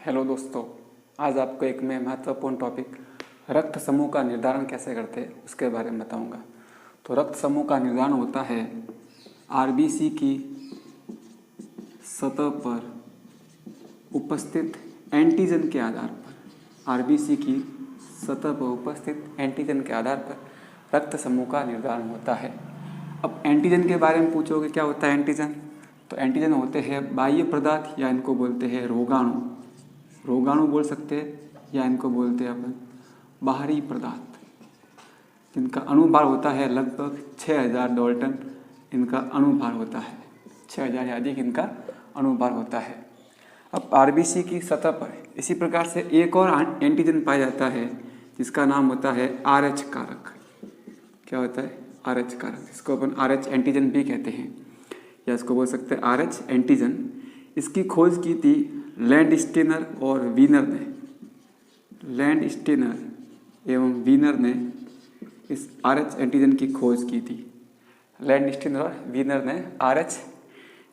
Hello दोस्तों, आज आपको एक मैं महत्वपूर्ण टॉपिक रक्त समूह का निर्धारण कैसे करते हैं उसके बारे में बताऊंगा। तो रक्त समूह का निर्धारण होता है आरबीसी की सतह पर उपस्थित एंटीजन के आधार पर। आरबीसी की सतह पर उपस्थित एंटीजन के आधार पर रक्त समूह का निर्धारण होता है। अब एंटीजन के बारे में पूछोगे क्या होता है एंटीजन, तो एंटीजन होते हैं बाह्य पदार्थ या इनको बोलते हैं रोगाणु। रोगाणु बोल सकते हैं या इनको बोलते हैं अपन बाहरी पदार्थ, जिनका अणुभार होता है लगभग 6000 डाल्टन। इनका अणुभार होता है 6000 या अधिक इनका अणुभार होता है। अब आरबीसी की सतह पर इसी प्रकार से एक और एंटीजन पाया जाता है जिसका नाम होता है आरएच कारक। क्या होता है? आरएच कारक, जिसको अपन आरएच एंटीजन भी कहते हैं या इसको बोल सकते हैं आरएच एंटीजन। इसकी खोज की थी लैंडस्टीनर और वीनर ने। लैंडस्टीनर एवं वीनर ने इस आरएच एंटीजन की खोज की थी। लैंडस्टीनर और वीनर ने आरएच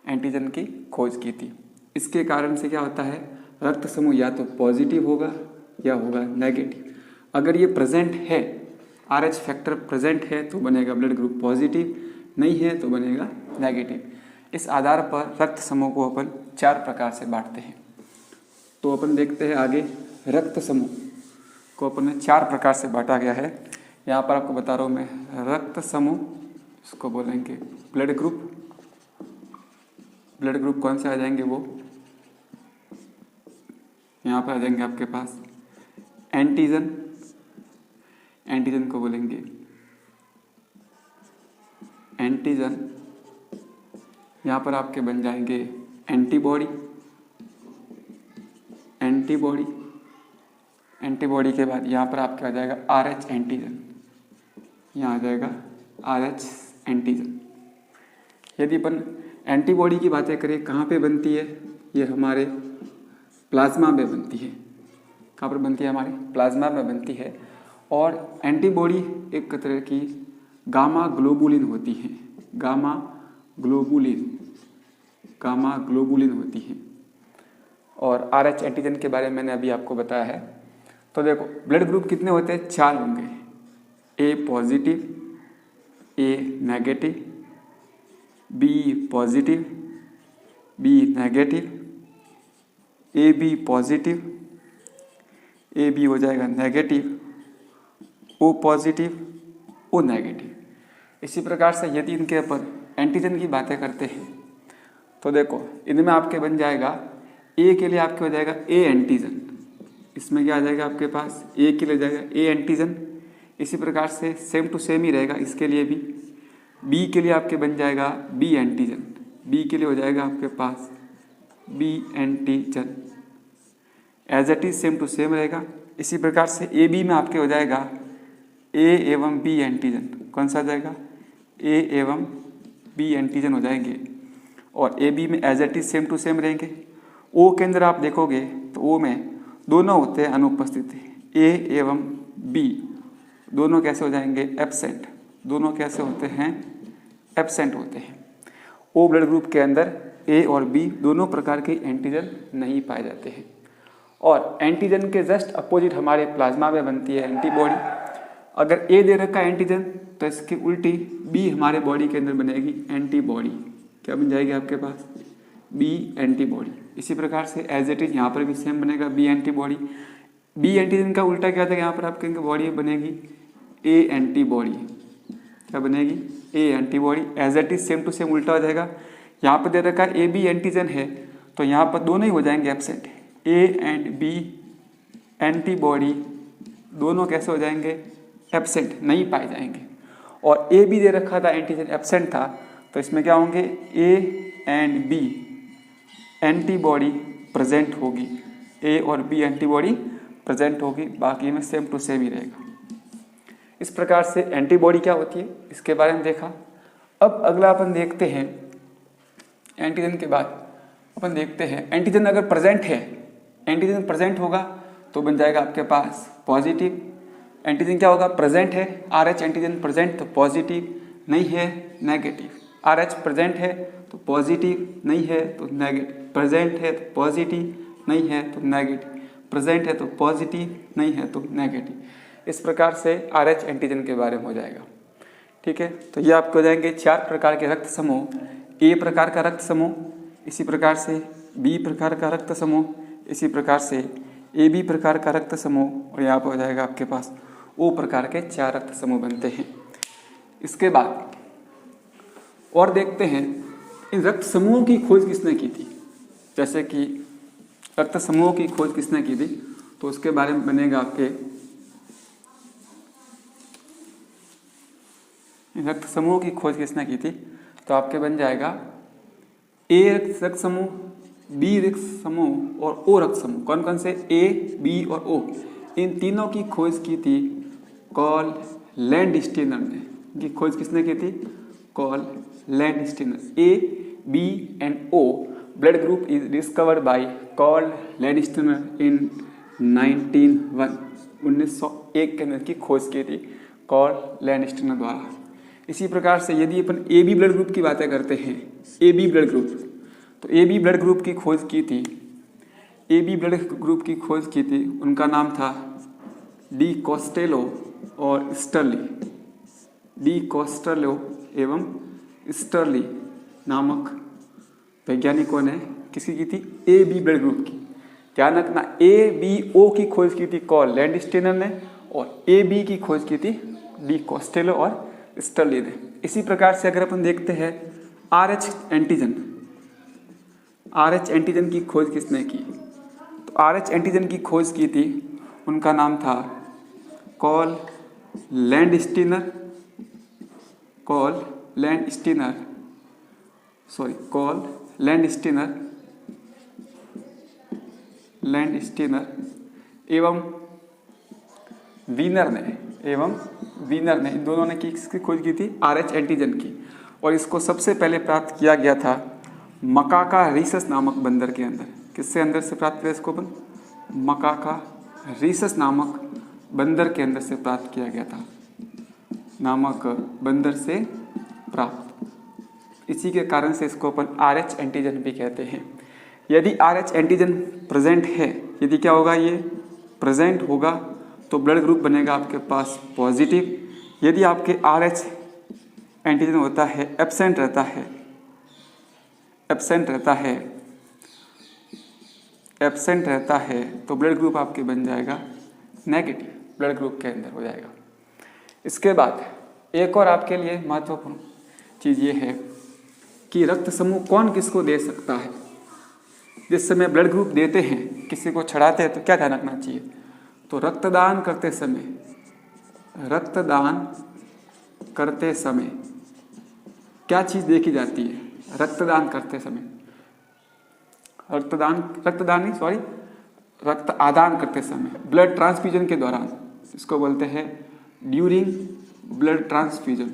एंटीजन की खोज की थी। इसके कारण से क्या होता है, रक्त समूह या तो पॉजिटिव होगा या होगा नेगेटिव। अगर ये प्रेजेंट है, आरएच फैक्टर प्रेजेंट है तो बनेगा ब्लड ग्रुप पॉजिटिव, नहीं है तो बनेगा नेगेटिव। इस आधार पर रक्त समूह को अपन 4 प्रकार से बांटते हैं। तो अपन देखते हैं आगे, रक्त समूह को अपन ने 4 प्रकार से बांटा गया है। यहाँ पर आपको बता रहा हूँ मैं, रक्त समूह इसको बोलेंगे ब्लड ग्रुप। ब्लड ग्रुप कौन से आ जाएंगे, वो यहाँ पर आ जाएंगे आपके पास एंटीजन। एंटीजन को बोलेंगे एंटीजन। यहाँ पर आपके बन जाएंगे एंटीबॉडी। एंटीबॉडी एंटीबॉडी के बाद यहाँ पर आपके आ जाएगा आरएच एंटीजन। यहाँ आ जाएगा आरएच एंटीजन। यदि अपन एंटीबॉडी की बातें करें, कहाँ पे बनती है, ये हमारे प्लाज्मा में बनती है। कहाँ पर बनती है? हमारे प्लाज्मा में बनती है। और एंटीबॉडी एक तरह की गामा ग्लोबुलिन होती है। गामा ग्लोबुलिन होती है। और आरएच एंटीजन के बारे में मैंने अभी आपको बताया है। तो देखो, ब्लड ग्रुप कितने होते हैं? 4 होंगे। A positive, A negative, B positive, B negative, A B positive, A B हो जाएगा negative, O positive, O negative. इसी प्रकार से यदि इनके ऊपर एंटीजन की बातें करते हैं तो देखो, इनमें आपके बन जाएगा ए के लिए आपके हो जाएगा ए एंटीजन। इसमें क्या आ जाएगा आपके पास? ए के लिए जाएगा ए एंटीजन। इसी प्रकार से सेम टू सेम ही रहेगा इसके लिए भी। बी के लिए आपके बन जाएगा बी एंटीजन। बी के लिए हो जाएगा आपके पास B antigen. As it is same to same रहेगा। इसी प्रकार से ए बी में आपके हो जाएगा ए एवं बी एंटीजन। कौन सा आ जाएगा? ए एवं बी एंटीजन हो जाएंगे। और ए बी में as it is same to same रहेंगे। ओ के अंदर आप देखोगे तो ओ में दोनों होते हैं अनुपस्थित। ए एवं बी दोनों कैसे हो जाएंगे? एब्सेंट। दोनों कैसे होते हैं? एब्सेंट होते हैं। ओ ब्लड ग्रुप के अंदर ए और बी दोनों प्रकार के एंटीजन नहीं पाए जाते हैं। और एंटीजन के जस्ट अपोजिट हमारे प्लाज्मा में बनती है एंटीबॉडी। अगर ए दे रखा है एंटीजन तो इसकी उल्टी बी हमारे बॉडी के अंदर बनेगी एंटीबॉडी। क्या बन जाएगी आपके पास? B antibody. इसी प्रकार से एज इट इज यहाँ पर भी सेम बनेगा बी एंटीबॉडी। बी एंटीजन का उल्टा क्या था? यहाँ पर आपके बॉडी बनेगी ए एंटीबॉडी। क्या बनेगी? A antibody. As it is same to same उल्टा हो जाएगा। यहाँ पर दे रखा है ए बी एंटीजन है तो यहाँ पर दोनों ही हो जाएंगे absent. A and B antibody दोनों कैसे हो जाएंगे? एब्सेंट, नहीं पाए जाएंगे। और ए बी दे रखा था एंटीजन, एब्सेंट था, तो इसमें क्या होंगे? A and B antibody present होगी। ए और बी एंटीबॉडी प्रेजेंट होगी, बाकी में सेम टू सेम ही रहेगा। इस प्रकार से एंटीबॉडी क्या होती है इसके बारे में देखा। अब अगला अपन देखते हैं, एंटीजन के बाद अपन देखते हैं एंटीजन अगर प्रेजेंट है, एंटीजन प्रेजेंट होगा तो बन जाएगा आपके पास पॉजिटिव। एंटीजन क्या होगा? प्रेजेंट है। आरएच एंटीजन प्रेजेंट तो पॉजिटिव, नहीं है नेगेटिव। आरएच प्रेजेंट है तो पॉजिटिव, नहीं है तो नेगेटिव। प्रेजेंट है तो पॉजिटिव, नहीं है तो नेगेटिव, प्रेजेंट है तो पॉजिटिव, नहीं है तो नेगेटिव। इस प्रकार से RH एंटीजन के बारे में हो जाएगा। ठीक है, तो ये आपको हो जाएंगे 4 प्रकार के रक्त समूह। A प्रकार का रक्त समूह, इसी प्रकार से B प्रकार का रक्त समूह, इसी प्रकार से AB प्रकार का रक्त समूह, और यहाँ पर हो जाएगा आपके पास O प्रकार के 4 रक्त समूह बनते हैं। इसके बाद और देखते हैं इन रक्त समूहों की खोज किसने की थी। जैसे कि रक्त समूहों की खोज किसने की थी, तो उसके बारे में बनेगा आपके रक्त समूहों की खोज किसने की थी, तो आपके बन जाएगा A रक्त समूह, B रक्त समूह और O रक्त समूह। कौन कौन से? A, B और O। इन तीनों की खोज की थी कॉल लैंडस्टीनर ने। इनकी खोज किसने की थी? Call Landsteiner. A, B and O blood group is discovered by Carl Landsteiner in 1901 के अंदर की खोज की थी कॉल लैंडस्टीनर द्वारा। इसी प्रकार से यदि अपन AB ब्लड ग्रुप की बातें करते हैं, AB ब्लड ग्रुप, तो AB ब्लड ग्रुप की खोज की थी, AB ब्लड ग्रुप की खोज की थी, उनका नाम था डी कॉस्टेलो और स्टर्ली। डी कॉस्टेलो एवं स्टर्ली नामक वैज्ञानिकों ने किसकी की थी? AB ब्लड ग्रुप की। ध्यान रखना, ABO की खोज की थी कॉल लैंडस्टीनर ने और AB की खोज की थी डी कॉस्टेलो और स्टर्ली ने। इसी प्रकार से अगर अपन देखते हैं RH एंटीजन, RH एंटीजन की खोज किसने की? तो RH एंटीजन की खोज की थी, उनका नाम था कॉल लैंडस्टीनर, कॉल लैंडस्टीनर एवं वीनर ने इन दोनों ने किसकी खोज की थी? RH एंटीजन की। और इसको सबसे पहले प्राप्त किया गया था मकाका रीसस नामक बंदर के अंदर। किससे अंदर से प्राप्त किया इसको अपन? मकाका रीसस नामक बंदर के अंदर से प्राप्त किया गया था, नामक बंदर से प्राप्त। इसी के कारण से इसको अपन RH एंटीजन भी कहते हैं। यदि RH एंटीजन प्रेजेंट है, यदि क्या होगा? ये प्रेजेंट होगा तो ब्लड ग्रुप बनेगा आपके पास पॉजिटिव। यदि आपके RH एंटीजन होता है एब्सेंट रहता है तो ब्लड ग्रुप आपके बन जाएगा नेगेटिव, ब्लड ग्रुप के अंदर हो जाएगा। इसके बाद एक और आपके लिए महत्वपूर्ण चीज़ ये है कि रक्त समूह कौन किसको दे सकता है। जिस समय ब्लड ग्रुप देते हैं, किसी को छड़ाते हैं, तो क्या ध्यान रखना चाहिए? तो रक्तदान करते समय क्या चीज़ देखी जाती है? रक्तदान करते समय रक्त आदान करते समय, ब्लड ट्रांसफ्यूजन के दौरान, इसको बोलते हैं ड्यूरिंग ब्लड ट्रांसफ्यूजन,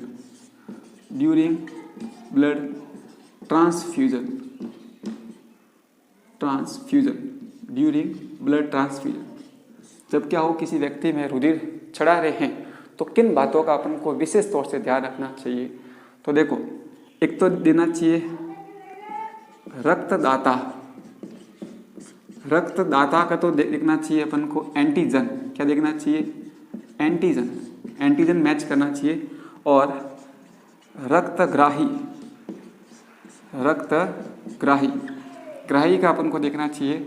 जब क्या हो, किसी व्यक्ति में रुधिर चढ़ा रहे हैं, तो किन बातों का अपन को विशेष तौर से ध्यान रखना चाहिए? तो देखो, एक तो देना चाहिए रक्तदाता का तो देखना चाहिए अपन को एंटीजन। क्या देखना चाहिए? एंटीजन मैच करना चाहिए। और ग्राही का अपन को देखना चाहिए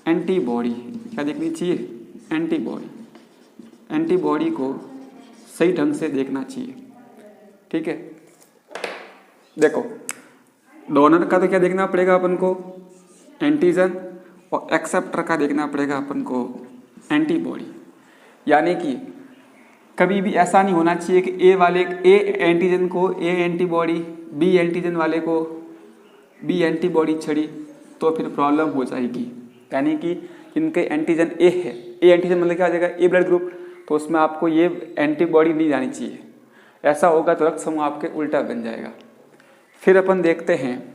एंटीबॉडी। क्या देखनी चाहिए? एंटीबॉडी को सही ढंग से देखना चाहिए। ठीक है, देखो डोनर का तो क्या देखना पड़ेगा अपन को? एंटीजन। और एक्सेप्टर का देखना पड़ेगा अपन को एंटीबॉडी। यानी कि कभी भी ऐसा नहीं होना चाहिए कि ए एंटीजन को ए एंटीबॉडी, बी एंटीजन वाले को बी एंटीबॉडी छड़ी तो फिर प्रॉब्लम हो जाएगी। यानी कि इनके एंटीजन ए है, ए एंटीजन मतलब क्या आ जाएगा? ए ब्लड ग्रुप, तो उसमें आपको ये एंटीबॉडी नहीं जानी चाहिए। ऐसा होगा तो रक्त समूह आपके उल्टा बन जाएगा। फिर अपन देखते हैं,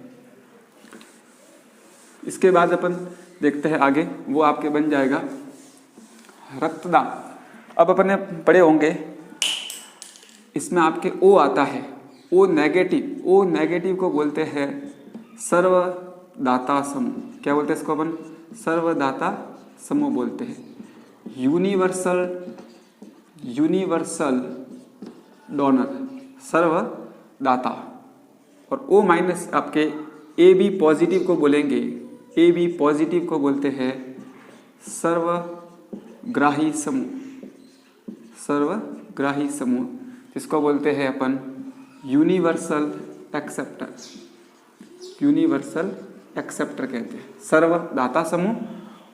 इसके बाद अपन देखते हैं आगे, वो आपके बन जाएगा रक्तदान। अब अपने पढ़े होंगे, इसमें आपके O आता है, O नेगेटिव को बोलते हैं सर्वदाता समूह। क्या बोलते हैं इसको अपन? सर्वदाता समूह बोलते हैं। यूनिवर्सल डोनर, सर्वदाता। और O माइनस आपके AB पॉजिटिव को बोलेंगे, AB पॉजिटिव को बोलते हैं सर्वग्राही समूह, सर्वग्राही समूह, जिसको बोलते हैं अपन यूनिवर्सल एक्सेप्टर, यूनिवर्सल एक्सेप्टर कहते हैं, सर्वदाता समूह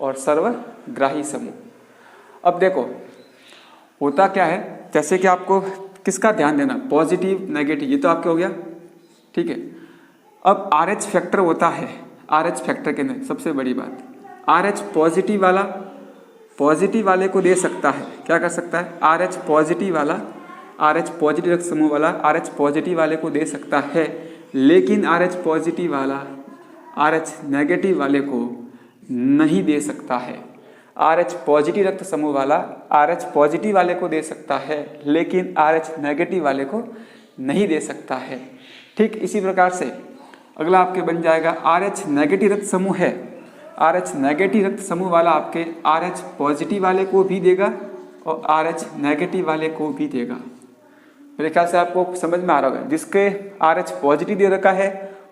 और सर्वग्राही समूह। अब देखो होता क्या है, जैसे कि आपको किसका ध्यान देना, पॉजिटिव नेगेटिव, ये तो आपके हो गया, ठीक है। अब RH फैक्टर होता है, RH फैक्टर के अंदर सबसे बड़ी बात, RH पॉजिटिव वाला पॉजिटिव वाले को दे सकता है, क्या कर सकता है, RH पॉजिटिव वाला, RH पॉजिटिव रक्त समूह वाला RH पॉजिटिव वाले को दे सकता है, लेकिन RH पॉजिटिव वाला RH नेगेटिव वाले को नहीं दे सकता है। RH पॉजिटिव रक्त समूह वाला RH पॉजिटिव वाले को दे सकता है, लेकिन RH नेगेटिव वाले को नहीं दे सकता है। ठीक इसी प्रकार से अगला आपके बन जाएगा RH नेगेटिव रक्त समूह है, RH नेगेटिव रक्त समूह वाला आपके RH पॉजिटिव वाले को भी देगा और RH नेगेटिव वाले को भी देगा। मेरे ख्याल से आपको समझ में आ रहा होगा, जिसके RH पॉजिटिव दे रखा है,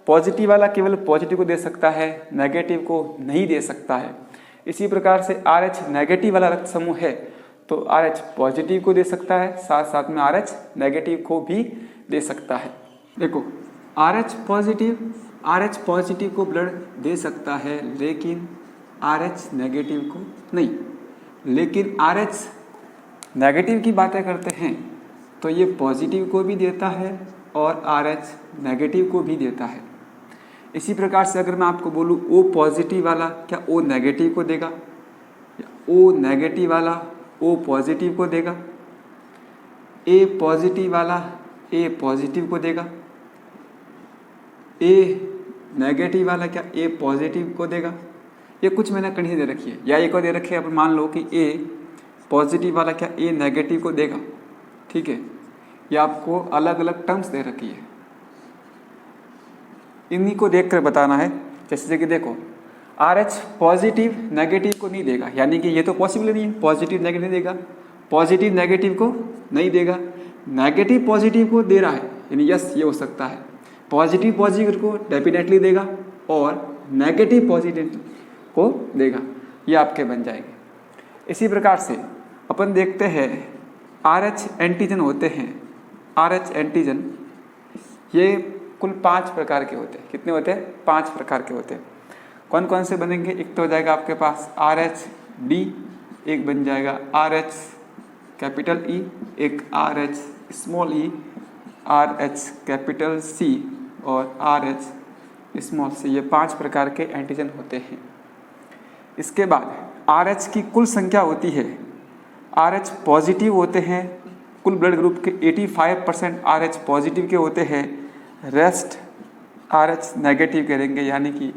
पॉजिटिव वाला केवल पॉजिटिव को दे सकता है, नेगेटिव को नहीं दे सकता है। इसी प्रकार से RH नेगेटिव वाला रक्त समूह है तो RH पॉजिटिव को दे सकता है, साथ साथ में RH नेगेटिव को भी दे सकता है। देखो RH पॉजिटिव को ब्लड दे सकता है, लेकिन RH नेगेटिव को नहीं। लेकिन RH नेगेटिव की बातें करते हैं तो ये पॉजिटिव को भी देता है और RH नेगेटिव को भी देता है। इसी प्रकार से अगर मैं आपको बोलूँ O पॉजिटिव वाला क्या O नेगेटिव को देगा, या O नेगेटिव वाला O पॉजिटिव को देगा, A पॉजिटिव वाला A पॉजिटिव को देगा, A नेगेटिव वाला क्या A पॉजिटिव को देगा। ये कुछ मैंने कंडीशन दे रखी है, या एक और दे रखी है, अब मान लो कि A पॉजिटिव वाला क्या A नेगेटिव को देगा, ठीक है। ये आपको अलग अलग टर्म्स दे रखी है, इन्हीं को देखकर बताना है। जैसे कि देखो RH पॉजिटिव नेगेटिव को नहीं देगा, यानी कि ये तो पॉसिबल नहीं है, पॉजिटिव नेगेटिव नहीं देगा, पॉजिटिव नेगेटिव को नहीं देगा, नेगेटिव पॉजिटिव को दे रहा है, यानी यस ये हो सकता है, पॉजिटिव पॉजिटिव को डेफिनेटली देगा और नेगेटिव पॉजिटिव को देगा, ये आपके बन जाएंगे। इसी प्रकार से अपन देखते हैं RH एंटीजन होते हैं, RH एंटीजन ये कुल 5 प्रकार के होते हैं। कितने होते हैं? 5 प्रकार के होते हैं। कौन कौन से बनेंगे? एक तो हो जाएगा आपके पास RH-D, एक बन जाएगा RH कैपिटल E, एक RH small e, RH capital C और RH स्मॉल c, ये 5 प्रकार के एंटीजन होते हैं। इसके बाद RH की कुल संख्या होती है, RH पॉजिटिव होते हैं, कुल ब्लड ग्रुप के 85% RH पॉजिटिव के होते हैं, रेस्ट RH नेगेटिव करेंगे, यानी कि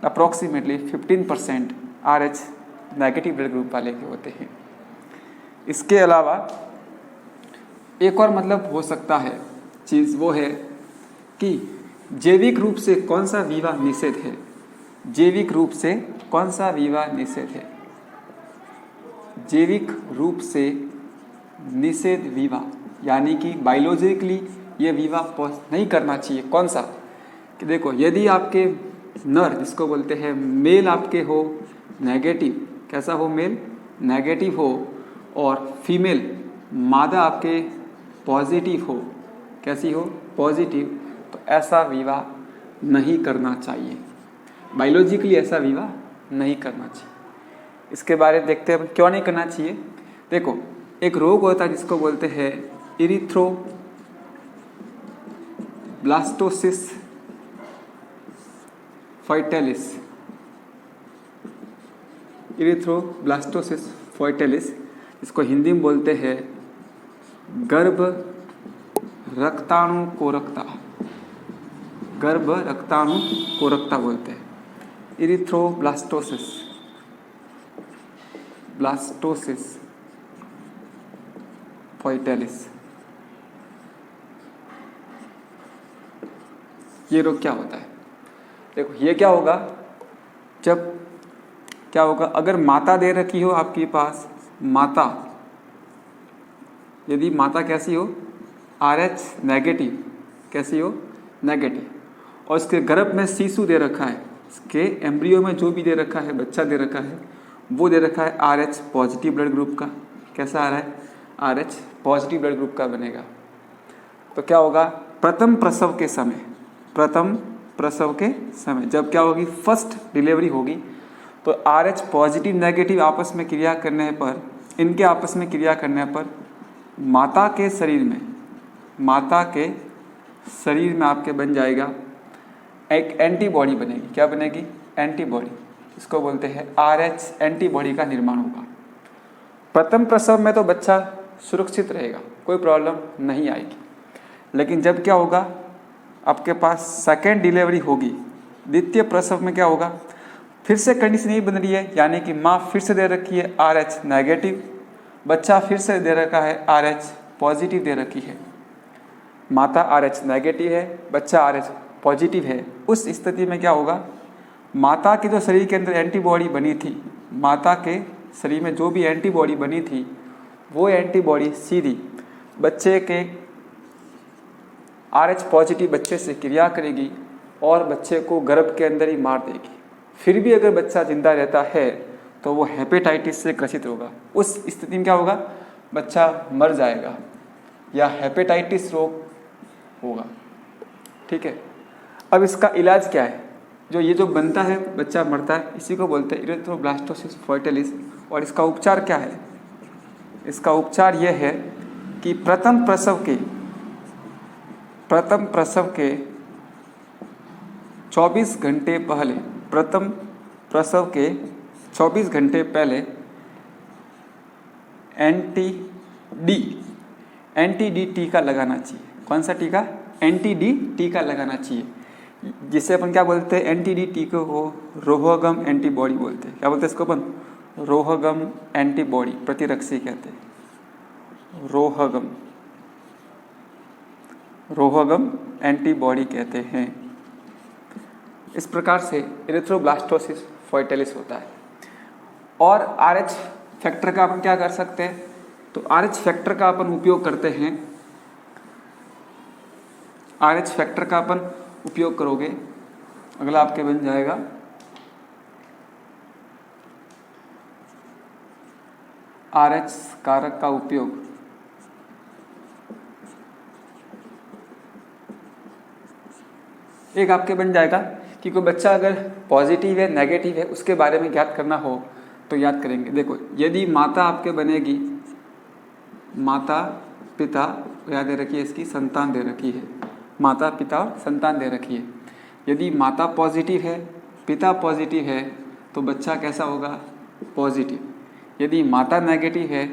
approximately 15% RH negative blood group वाले के होते हैं। इसके अलावा एक और मतलब हो सकता है चीज़, वो है कि जैविक रूप से कौन सा विवाह निषेध है, जैविक रूप से कौन सा विवाह निषेध है, जैविक रूप से निषेध विवाह, यानी कि बायोलॉजिकली ये विवाह नहीं करना चाहिए। कौन सा? कि देखो यदि आपके नर, जिसको बोलते हैं मेल, आपके हो नेगेटिव, कैसा हो मेल नेगेटिव हो, और फीमेल मादा आपके पॉजिटिव हो, कैसी हो पॉजिटिव, तो ऐसा विवाह नहीं करना चाहिए, बायोलॉजिकली ऐसा विवाह नहीं करना चाहिए। इसके बारे में देखते हैं क्यों नहीं करना चाहिए। देखो एक रोग होता है जिसको बोलते हैं इरिथ्रोब्लास्टोसिस फॉइटेलिस, इरिथ्रोब्लास्टोसिस फॉइटेलिस, इसको हिंदी में बोलते हैं गर्भ रक्ताणु कोरकता, गर्भ रक्ताणु कोरकता बोलते हैं, इरिथ्रोब्लास्टोसिस फॉइटेलिस। ये रोग क्या होता है? देखो ये क्या होगा, जब क्या होगा, अगर माता दे रखी हो आपके पास, माता, यदि माता कैसी हो, RH नेगेटिव, कैसी हो, नेगेटिव, और इसके गर्भ में शिशु दे रखा है, इसके एम्ब्रियो में जो भी दे रखा है, बच्चा दे रखा है, वो दे रखा है RH पॉजिटिव ब्लड ग्रुप का। कैसा आ रहा है, RH पॉजिटिव ब्लड ग्रुप का बनेगा। तो क्या होगा, प्रथम प्रसव के समय, प्रथम प्रसव के समय जब क्या होगी, फर्स्ट डिलीवरी होगी, तो RH पॉजिटिव नेगेटिव आपस में क्रिया करने पर, इनके आपस में क्रिया करने पर माता के शरीर में, माता के शरीर में आपके बन जाएगा एक एंटीबॉडी बनेगी। क्या बनेगी, एंटीबॉडी, इसको बोलते हैं RH एंटीबॉडी का निर्माण होगा। प्रथम प्रसव में तो बच्चा सुरक्षित रहेगा, कोई प्रॉब्लम नहीं आएगी, लेकिन जब क्या होगा, आपके पास सेकेंड डिलीवरी होगी, द्वितीय प्रसव में क्या होगा, फिर से कंडीशन यही बन रही है, यानी कि माँ फिर से दे रखी है RH नेगेटिव, बच्चा फिर से दे रखा है RH पॉजिटिव दे रखी है। माता RH नेगेटिव है, बच्चा RH पॉजिटिव है। उस स्थिति में क्या होगा, माता के जो शरीर के अंदर एंटीबॉडी बनी थी, माता के शरीर में जो भी एंटीबॉडी बनी थी, वो एंटीबॉडी सीधी बच्चे के RH पॉजिटिव बच्चे से क्रिया करेगी और बच्चे को गर्भ के अंदर ही मार देगी। फिर भी अगर बच्चा जिंदा रहता है तो वो हेपेटाइटिस से ग्रसित होगा। उस स्थिति में क्या होगा, बच्चा मर जाएगा या हेपेटाइटिस रोग होगा। ठीक है, अब इसका इलाज क्या है, जो ये जो बनता है बच्चा मरता है, इसी को बोलते हैं इरेथ्रोब्लास्टोसिस फर्टिलिस। और इसका उपचार क्या है, इसका उपचार यह है कि प्रथम प्रसव के 24 घंटे पहले, प्रथम प्रसव के 24 घंटे पहले एंटी डी टीका लगाना चाहिए। कौन सा टीका, एंटी डी टीका लगाना चाहिए, जिसे अपन क्या बोलते हैं, एंटी डी टीके को रोहगम एंटीबॉडी बोलते हैं। क्या बोलते हैं इसको अपन, रोहगम एंटीबॉडी प्रतिरक्षी कहते हैं, रोहगम एंटीबॉडी कहते हैं। इस प्रकार से इरेथ्रोब्लास्टोसिस फर्टिलिस होता है। और RH फैक्टर का अपन क्या कर सकते हैं, तो RH फैक्टर का अपन उपयोग करते हैं, RH फैक्टर का अपन उपयोग करोगे, अगला आपके बन जाएगा RH कारक का उपयोग, एक आपके बन जाएगा कि कोई बच्चा अगर पॉजिटिव है नेगेटिव है उसके बारे में ज्ञात करना हो तो याद करेंगे। देखो, यदि माता आपके बनेगी, माता पिता, याद दे रखी है, इसकी संतान दे रखी है, माता पिता और संतान दे रखी है। यदि माता पॉजिटिव है, पिता पॉजिटिव है, तो बच्चा कैसा होगा, पॉजिटिव। यदि माता नेगेटिव है,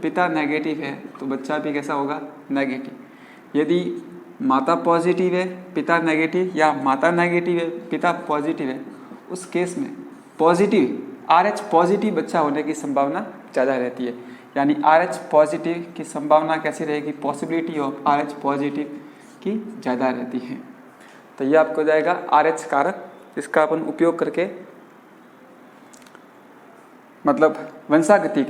पिता नेगेटिव है, तो बच्चा भी कैसा होगा, नेगेटिव। यदि माता पॉजिटिव है, पिता नेगेटिव, या माता नेगेटिव है, पिता पॉजिटिव है, उस केस में पॉजिटिव RH पॉजिटिव बच्चा होने की संभावना ज़्यादा रहती है। यानी RH पॉजिटिव की संभावना कैसी रहेगी, पॉसिबिलिटी ऑफ RH पॉजिटिव की ज़्यादा रहती है। तो ये आपको जाएगा RH कारक, इसका अपन उपयोग करके मतलब वंशागति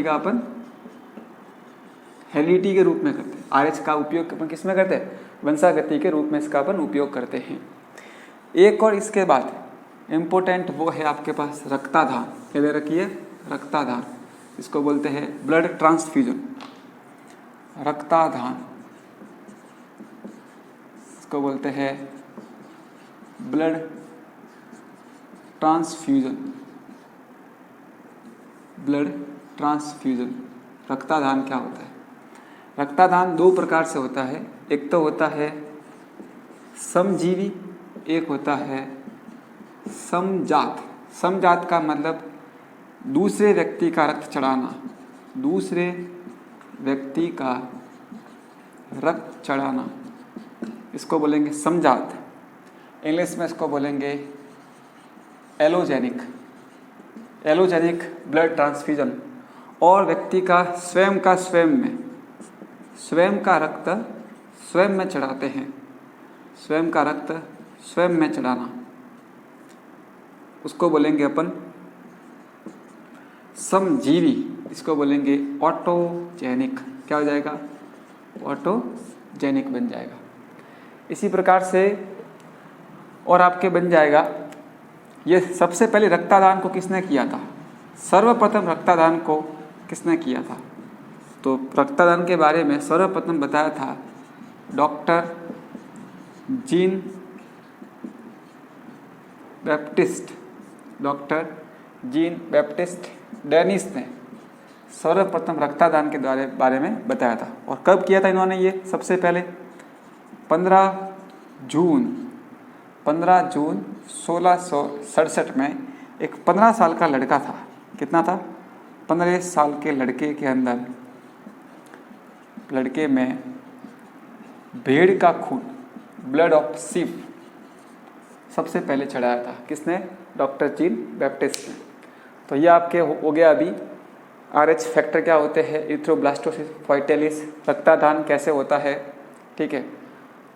का अपन हेरिडिटी के रूप में करते हैं। RH का उपयोग अपन किस में करते हैं, वंशागति के रूप में इसका अपन उपयोग करते हैं। एक और इसके बाद इम्पोर्टेंट वो है आपके पास रक्ताधान, क्या दे रखी है, रक्ताधान, इसको बोलते हैं ब्लड ट्रांसफ्यूजन, रक्ताधान, इसको बोलते हैं ब्लड ट्रांसफ्यूजन, ब्लड ट्रांसफ्यूजन। रक्तादान क्या होता है, रक्तादान दो प्रकार से होता है, एक तो होता है समजीवी, एक होता है समजात। समजात का मतलब दूसरे व्यक्ति का रक्त चढ़ाना, दूसरे व्यक्ति का रक्त चढ़ाना, इसको बोलेंगे समजात। इंग्लिश में इसको बोलेंगे एलोजेनिक, एलोजेनिक ब्लड ट्रांसफ्यूजन। और व्यक्ति का स्वयं का रक्त स्वयं में चढ़ाते हैं, स्वयं का रक्त स्वयं में चढ़ाना, उसको बोलेंगे अपन समजीवी, इसको बोलेंगे ऑटोजेनिक। क्या हो जाएगा? ऑटोजेनिक बन जाएगा। इसी प्रकार से और आपके बन जाएगा, ये सबसे पहले रक्तदान को किसने किया था? सर्वप्रथम रक्तदान को किसने किया था? तो रक्तदान के बारे में सर्वप्रथम बताया था doctor Jean Baptiste. Doctor Jean Baptiste Denis ने सर्वप्रथम रक्तदान के बारे में बताया था। और कब किया था इन्होंने ये? सबसे पहले 15 जून 1667 में एक 15 साल का लड़का था। कितना था? 15 साल के लड़के के अंदर, लड़के में भेड़ का खून, ब्लड ऑफ शीप सबसे पहले चढ़ाया था। किसने? डॉक्टर जीन बैप्टिस्ट ने। तो ये आपके हो गया अभी RH फैक्टर क्या होते हैं, इरिथ्रोब्लास्टोसिस फॉइटेलिस, रक्तदान कैसे होता है। ठीक है,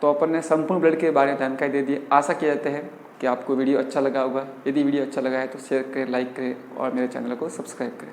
तो अपन ने संपूर्ण ब्लड के बारे में जानकारी दे दी। आशा किया जाता है कि आपको वीडियो अच्छा लगा होगा। यदि वीडियो अच्छा लगा है तो शेयर करें, लाइक करें और मेरे चैनल को सब्सक्राइब करें।